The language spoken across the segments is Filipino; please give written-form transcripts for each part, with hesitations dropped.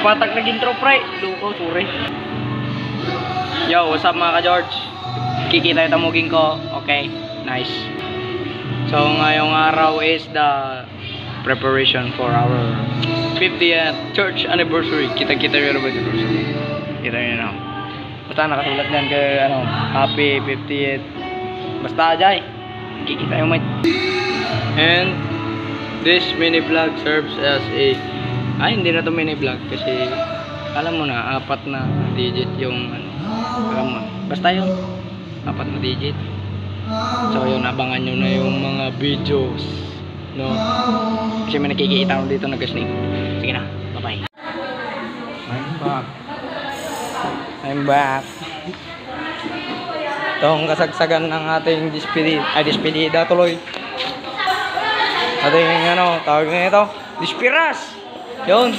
patag nag intro pre. Luko, sorry. Yo, what's up mga ka-George? Kikita yung tamugin ko. Okay, nice. So ngayong araw is the preparation for our 50th church anniversary. Kita-kita yung anniversary. Kita nyo na. Basta nakasulat dyan kay ano, happy 50th. Basta ajay. Kikita yung mic. And this mini vlog serves as a hindi na to mini vlog kasi alam mo na 4 na digit yung ano, alam mo, basta yun 4 na digit. So yun, abangan nyo na yung mga videos, no? Kasi may nakikita ko dito nag-snake. Sige na, bye bye. I'm back. Itong kasagsagan ng ating despedida tuloy. Ating ano, tawag na ito, Dispiras. Yun.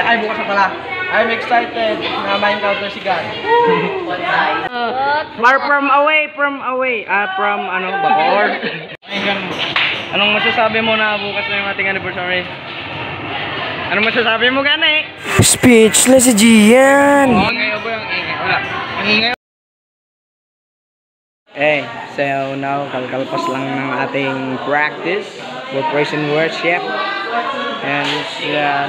Ay, bukas na pala. I'm excited na ma-encounter si God. Far from away. From ano, Bacoor. Anong masasabi mo na bukas na yung ating anniversary? Anong masasabi mo gani? Speechless si Gian. Ngayon ba yung ingay? Wala. So now, kalkalpas lang ng ating practice for praise and worship. And siya,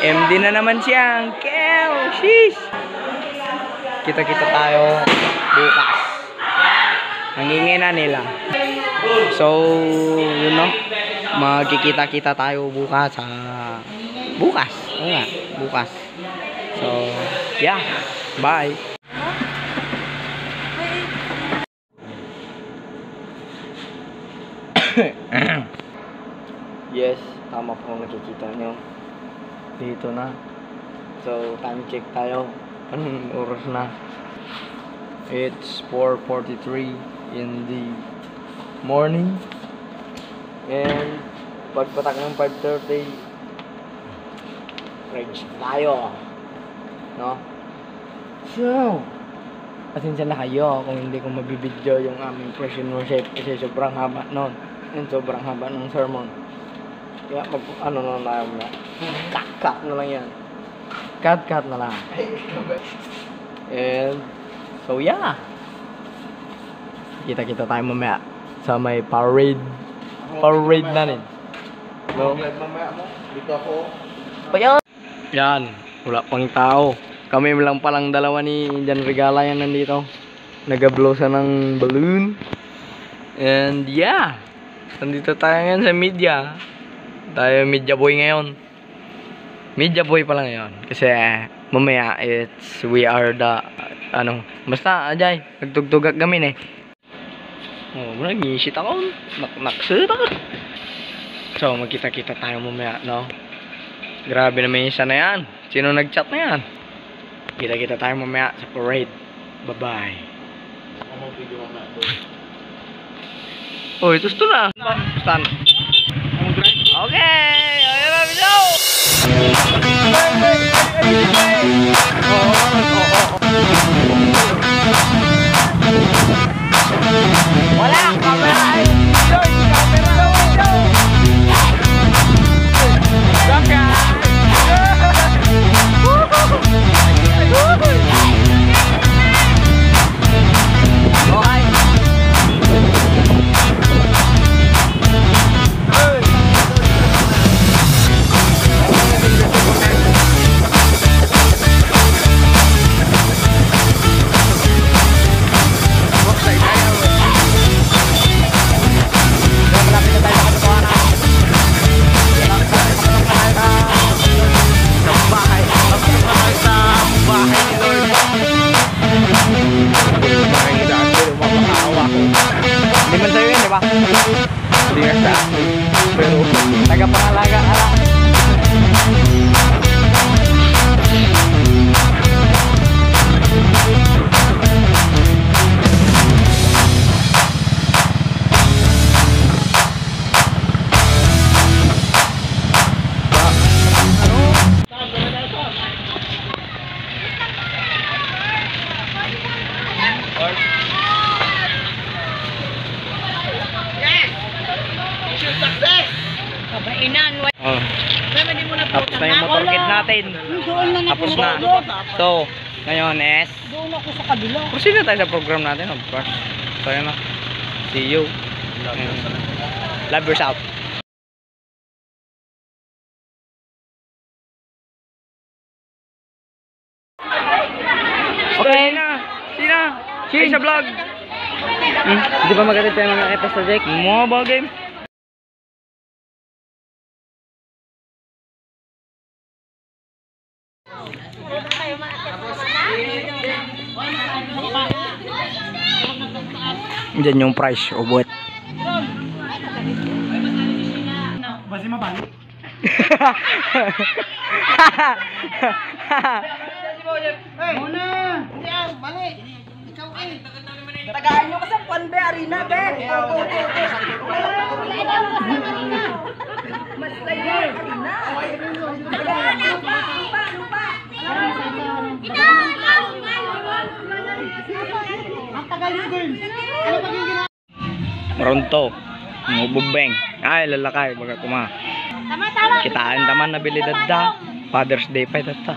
MD na naman siya, Kel! Sheesh! Kita-kita tayo bukas. Nangingin na nila. So, yun no? Magkikita-kita tayo bukas sa... Bukas! Oo nga, bukas. So, yeah. Bye! Yes, tama po nakikita nyo. Dito na. So, time check tayo. Anong oras na? It's 4:43 in the morning. And pagpatak ng 5:30, range tayo. No? So, pasensya na kayo kung hindi ko mabibidyo yung aming praise and worship kasi sobrang haba nun. And sobrang haba ng sermon. Kaya ano na lang, cut na lang yan. Cut na lang. And so yeah, kita tayo mamaya sa may parade natin. No? Mamaya mo, dito ako. Yan, wala pang tao. Kami lang palang dalawa ni Jan Regala yan nandito. Nag-blow sa ng balloon. And yeah, nandito tayo ngayon sa media. Tayo media boy ngayon. Media boy pala ngayon. Kasi mamaya we are the basta ajay, nagtugtugak kami eh. Oh, nag-iisit ako. Naksit ako. So magkita-kita tayo mamaya, no? Grabe naman yung isa na yan. Sino nag-chat na yan? Kita-kita tayo mamaya sa parade. Bye-bye. Oh, ito na. Stand. Okay, ayo kami daw. Wala kamera. natin. Tapos na. So, ngayon is Doon ako sa kabila. proceed na tayo sa program natin, of course. So, yun na. See you. Love yourself. Okay na. Sina. Ay, sa vlog. Di ba magalit tayo mga episode, Jake? Mga bagay. Diyan yung price o buwet. Basi mabalik. Muna! Yan, balik! Ikaw eh! Tagaan nyo kasi Panbe Arena, be! Mas layo! Arena! Lupa! Ang tagal nyo, girl! Ano ba yung ginawa? Maronto. Mububeng. Ay, lalakay. Baga kuma. Kitaan taman na bilidad da. Father's Day pa ita.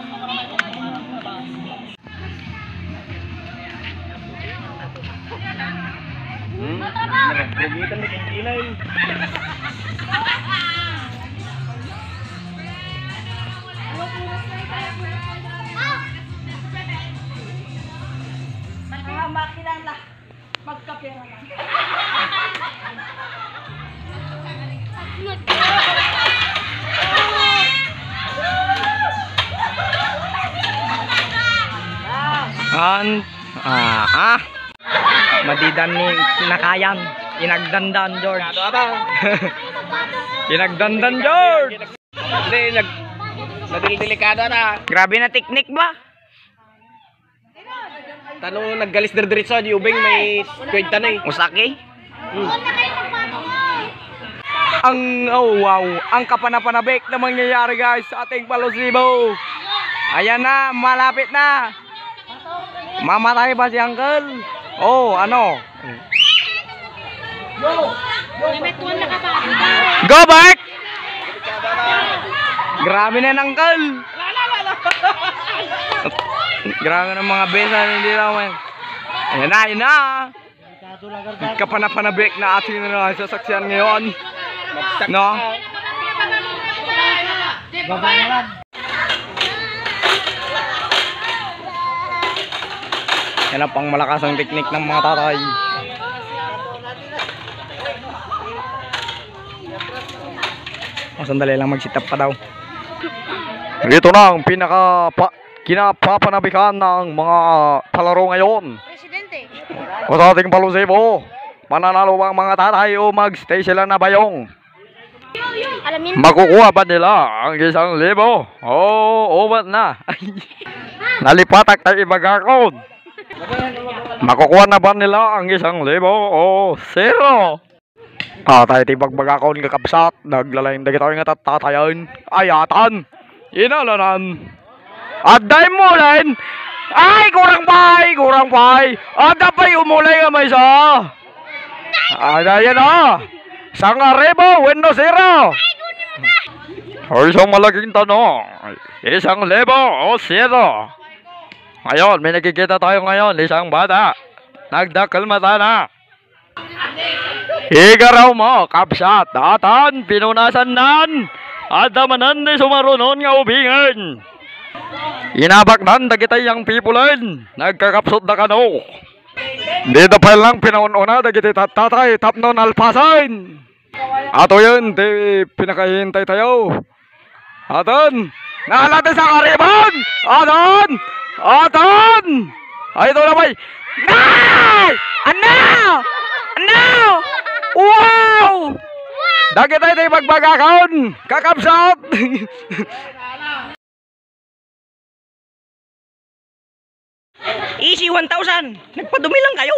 Makinang na. Magkapera lang. Madidan ni nakayan. Inagdandan, George. Inagdandan, George. Hindi, nadil-delikado na. Grabe na teknik ba? Tanong naggalis diretso di ubing may kwenta na eh. Usaki? Wow, ang kapanapanabik na mangyayari guys sa ating Palosibo. Ayan na, malapit na. Mamatay ba si Uncle? Oh, ano? Go back! Grabe na yung Uncle. Grabe ng mga besa, hindi naman. Ayan na. Kapanapanabik na ating sasaksiyan ngayon. No? Yan ang pang malakas ang teknik ng mga tatay. Sandali lang, mag-sit up pa daw. Dito na ang kinapapanabikan ng mga palaro ngayon. Presidente. O sa ating Palosibo, mananalo ba ang mga tatay o mag-stay sila na bayong? Alamin. Makukuha ba nila ang 1,000? Oo, ba't na? Nalipatak tayo ibagakon. Makukuha na ba nila ang 1,000? O 0? Tayo tibagbagakon kakabsat. Naglalayang dagi tayo nga tatayan. Ayatan. Inalanan. Aday mo rin. Ay, kurang pay. Ada pa yung mulay nga may isa. Ayan o. 1,000, win 0. Ay, isang malaking tanong. 1,000 o 0. Ngayon, may nakikita tayo ngayon. Isang bata. Nagdakalmata na. Higaraw mo, kapsat. Datan, pinunasan nan. Adamanan ni sumarunon nga ubingan. Inabaknan dagitay ang pipulan. Nagkakapsot na kano. Dito pa lang pinaununa dagitay tatay tapnon alpasan. Ato yun, di pinakahintay tayo. Aton, naalate sa karibon. Aton. Ay, ito na bay. Nay! Ano? Wow! Dagitay tayo magbagakon. Kakapsot. Easy 1,000. Nagpadumi lang kayo.